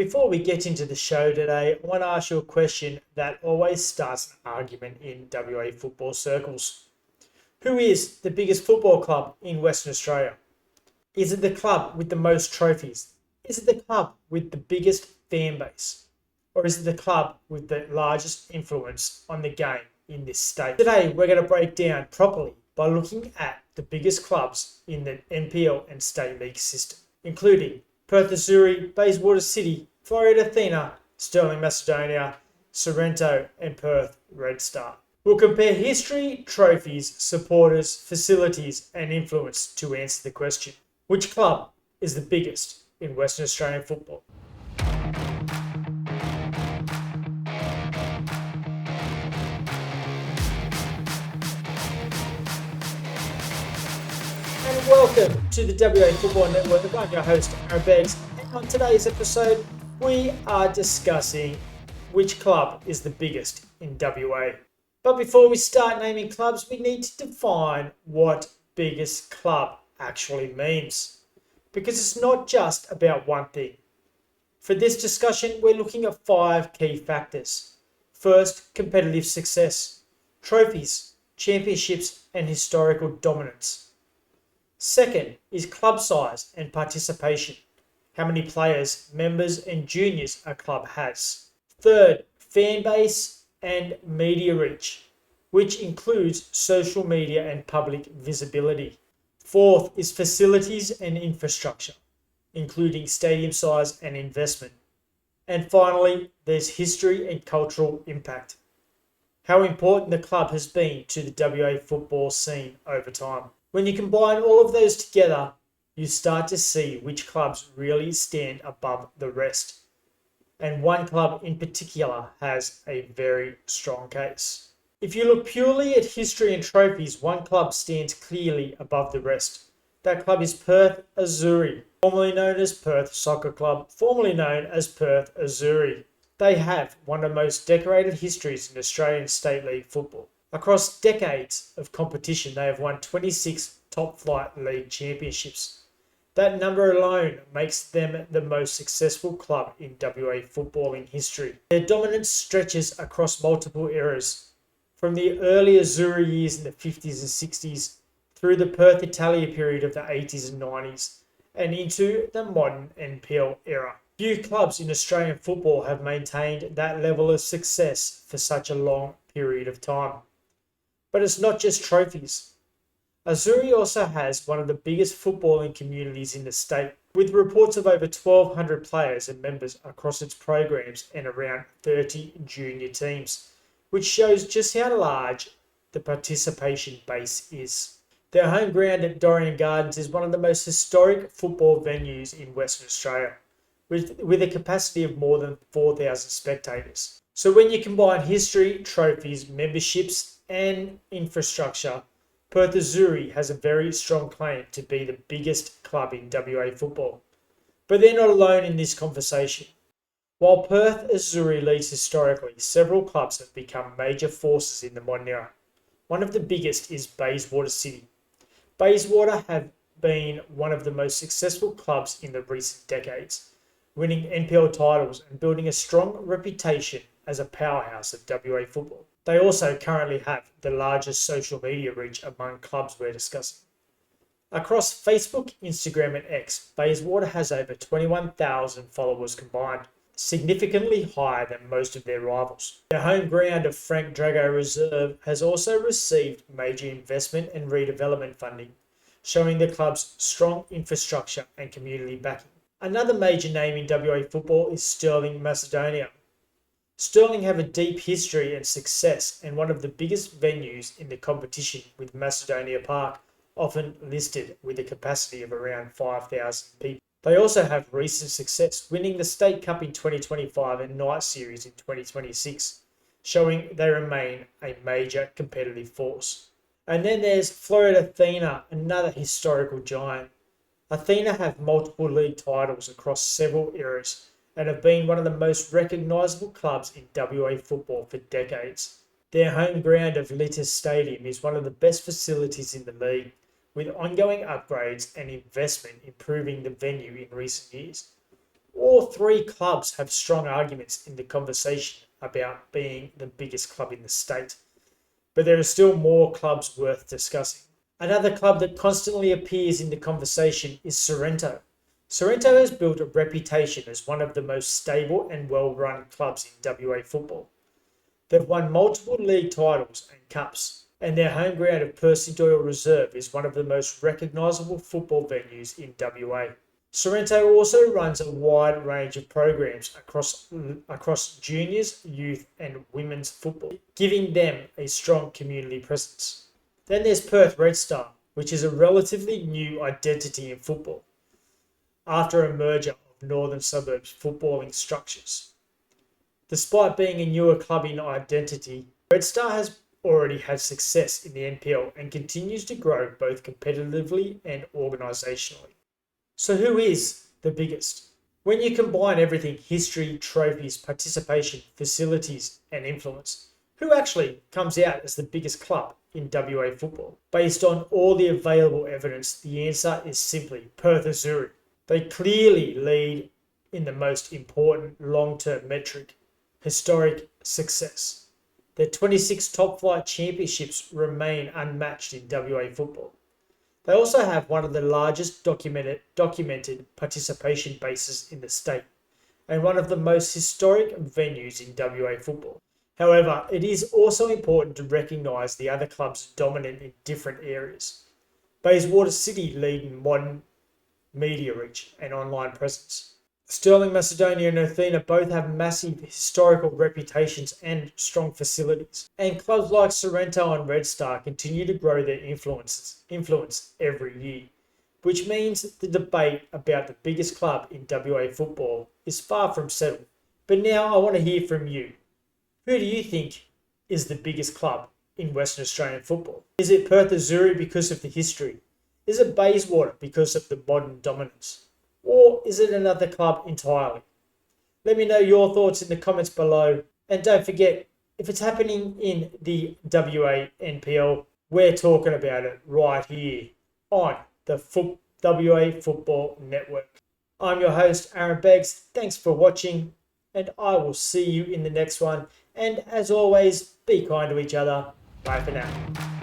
Before we get into the show today, I want to ask you a question that always starts an argument in WA football circles. Who is the biggest football club in Western Australia? Is it the club with the most trophies? Is it the club with the biggest fan base? Or is it the club with the largest influence on the game in this state? Today, we're going to break down properly by looking at the biggest clubs in the NPL and state league system, including Perth Azzurri, Bayswater City, Floreat Athena, Stirling Macedonia, Sorrento, and Perth RedStar. We'll compare history, trophies, supporters, facilities, and influence to answer the question: which club is the biggest in Western Australian football? And welcome to the WA Football Network. I'm your host, Aaron Beggs, and on today's episode, we are discussing which club is the biggest in WA. But before we start naming clubs, we need to define what biggest club actually means, because it's not just about one thing. For this discussion, we're looking at 5 key factors. First, competitive success, trophies, championships, and historical dominance. Second is club size and participation. How many players, members, and juniors a club has. Third, fan base and media reach, which includes social media and public visibility. Fourth is facilities and infrastructure, including stadium size and investment. And finally, there's history and cultural impact, how important the club has been to the WA football scene over time. When you combine all of those together, you start to see which clubs really stand above the rest. And one club in particular has a very strong case. If you look purely at history and trophies, one club stands clearly above the rest. That club is Perth Azzurri, formerly known as Perth Soccer Club, formerly known as Perth Azzurri. They have one of the most decorated histories in Australian State League football. Across decades of competition, they have won 26 top-flight league championships. That number alone makes them the most successful club in WA footballing history. Their dominance stretches across multiple eras, from the early Azzurri years in the 50s and 60s, through the Perth Italia period of the 80s and 90s, and into the modern NPL era. Few clubs in Australian football have maintained that level of success for such a long period of time. But it's not just trophies. Azzurri also has one of the biggest footballing communities in the state, with reports of over 1,200 players and members across its programs and around 30 junior teams, which shows just how large the participation base is. Their home ground at Dorrien Gardens is one of the most historic football venues in Western Australia, with a capacity of more than 4,000 spectators. So when you combine history, trophies, memberships, and infrastructure, Perth Azzurri has a very strong claim to be the biggest club in WA football. But they're not alone in this conversation. While Perth Azzurri leads historically, several clubs have become major forces in the modern era. One of the biggest is Bayswater City. Bayswater have been one of the most successful clubs in the recent decades, winning NPL titles and building a strong reputation as a powerhouse of WA football. They also currently have the largest social media reach among clubs we're discussing. Across Facebook, Instagram, and X, Bayswater has over 21,000 followers combined, significantly higher than most of their rivals. Their home ground of Frank Drago Reserve has also received major investment and redevelopment funding, showing the club's strong infrastructure and community backing. Another major name in WA football is Stirling Macedonia. Stirling have a deep history and success and one of the biggest venues in the competition, with Macedonia Park often listed with a capacity of around 5,000 people. They also have recent success, winning the State Cup in 2025 and Night Series in 2026, showing they remain a major competitive force. And then there's Floreat Athena, another historical giant. Athena have multiple league titles across several eras and have been one of the most recognisable clubs in WA football for decades. Their home ground of Litis Stadium is one of the best facilities in the league, with ongoing upgrades and investment improving the venue in recent years. All three clubs have strong arguments in the conversation about being the biggest club in the state, but there are still more clubs worth discussing. Another club that constantly appears in the conversation is Sorrento. Sorrento has built a reputation as one of the most stable and well-run clubs in WA football. They've won multiple league titles and cups, and their home ground of Perth Doyle Reserve is one of the most recognisable football venues in WA. Sorrento also runs a wide range of programs across juniors, youth and women's football, giving them a strong community presence. Then there's Perth RedStar, which is a relatively new identity in football after a merger of Northern Suburbs footballing structures. Despite being a newer club in identity, RedStar has already had success in the NPL and continues to grow both competitively and organisationally. So who is the biggest? When you combine everything, history, trophies, participation, facilities and influence, who actually comes out as the biggest club in WA football? Based on all the available evidence, the answer is simply Perth Azzurri. They clearly lead in the most important long-term metric, historic success. Their 26 top-flight championships remain unmatched in WA football. They also have one of the largest documented participation bases in the state and one of the most historic venues in WA football. However, it is also important to recognise the other clubs dominant in different areas. Bayswater City lead in modern media reach and online presence. Sterling Macedonia and Athena both have massive historical reputations and strong facilities. And clubs like Sorrento and RedStar continue to grow their influence every year, which means the debate about the biggest club in WA football is far from settled. But now I want to hear from you. Who do you think is the biggest club in Western Australian football? Is it Perth Azzurri because of the history? Is it Bayswater because of the modern dominance? Or is it another club entirely? Let me know your thoughts in the comments below. And don't forget, if it's happening in the WA NPL, we're talking about it right here on the WA Football Network. I'm your host, Aaron Beggs. Thanks for watching, and I will see you in the next one. And as always, be kind to each other. Bye for now.